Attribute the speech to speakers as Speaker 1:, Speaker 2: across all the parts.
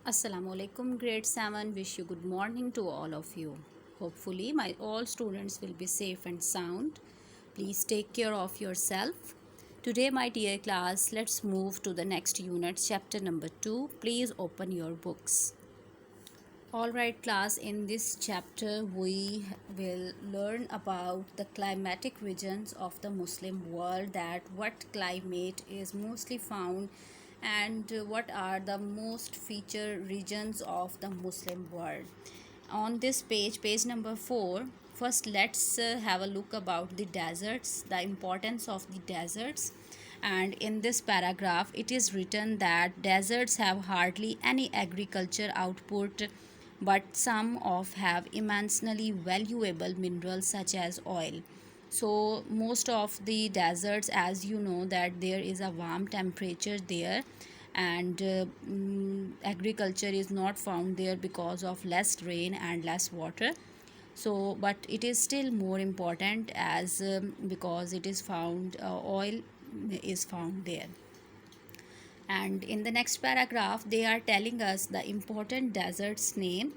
Speaker 1: Assalamu alaikum, grade 7. Wish you good morning to all of you. Hopefully my all students will be safe and sound. Please take care of yourself. Today my dear class, let's move to the next unit, chapter number 2. Please open your books. Alright class, in this chapter we will learn about the climatic regions of the Muslim world, that what climate is mostly found and what are the most featured regions of the Muslim world. On this page number 4, first let's have a look about the deserts, the importance of the deserts. And in this paragraph it is written that deserts have hardly any agriculture output, but some of have immensely valuable minerals such as oil. So most of the deserts, as you know, that there is a warm temperature there, and agriculture is not found there because of less rain and less water. So but it is still more important as because it is found oil is found there. And in the next paragraph they are telling us the important deserts name.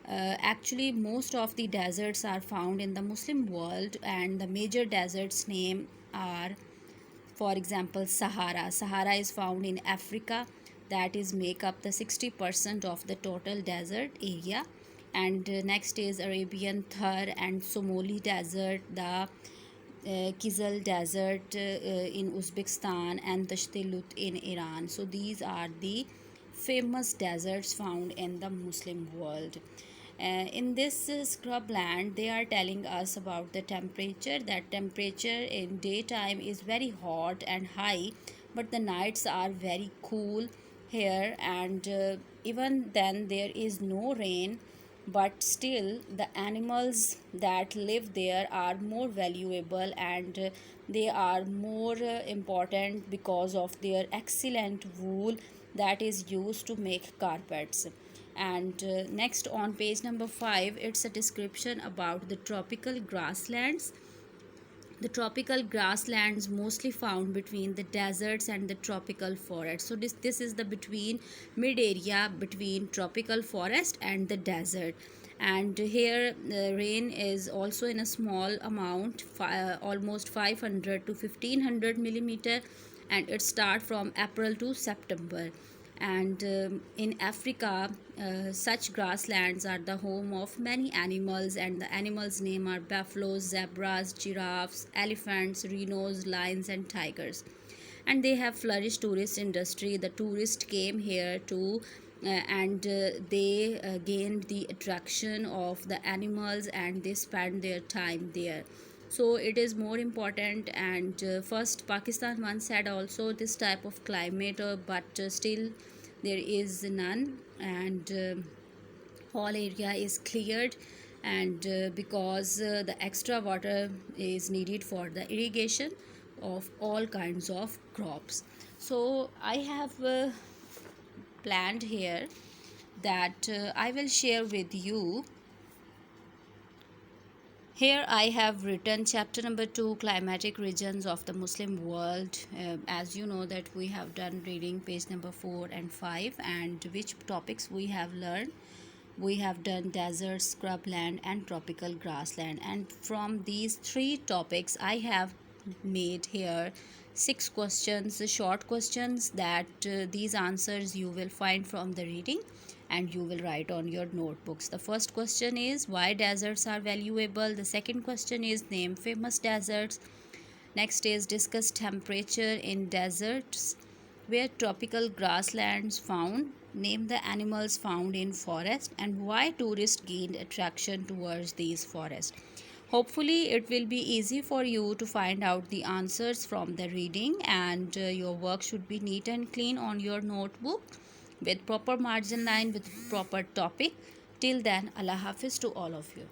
Speaker 1: Actually most of the deserts are found in the Muslim world, and the major deserts name are, for example, Sahara is found in Africa, that is make up the 60% of the total desert area. And next is Arabian Thar and Somali desert, the Kizil Desert in Uzbekistan, and Tashtilut in Iran. So these are the famous deserts found in the Muslim world. In this scrubland they are telling us about the temperature, that temperature in daytime is very hot and high, but the nights are very cool here. And even then there is no rain, but still the animals that live there are more valuable, and they are more important because of their excellent wool that is used to make carpets. And next on page number 5 it's a description about the tropical grasslands. The tropical grasslands mostly found between the deserts and the tropical forest. So this is the between mid area between tropical forest and the desert. And here rain is also in a small amount, almost 500 to 1500 millimeter, and it start from April to September. And in Africa such grasslands are the home of many animals, and the animals name are buffaloes, zebras, giraffes, elephants, rhinos, lions and tigers. And they have flourished tourist industry. The tourists came here to and they gained the attraction of the animals, and they spend their time there. So it is more important. And first Pakistan once had also this type of climate, but still there is none. And all area is cleared, and because the extra water is needed for the irrigation of all kinds of crops. So I have planned here that I will share with you. Here I have written chapter number 2, climatic regions of the Muslim world. As you know that we have done reading page number 4 and 5, and which topics we have learned. We have done desert, scrubland and tropical grassland, and from these 3 topics I have made here 6 questions, short questions, that these answers you will find from the reading and you will write on your notebooks. The first question is why deserts are valuable. The second question is name famous deserts. Next is discuss temperature in deserts. Where tropical grasslands found, name the animals found in forest, and why tourists gained attraction towards these forests. Hopefully it will be easy for you to find out the answers from the reading, and your work should be neat and clean on your notebook with proper margin line, with proper topic. Till then, Allah Hafiz to all of you.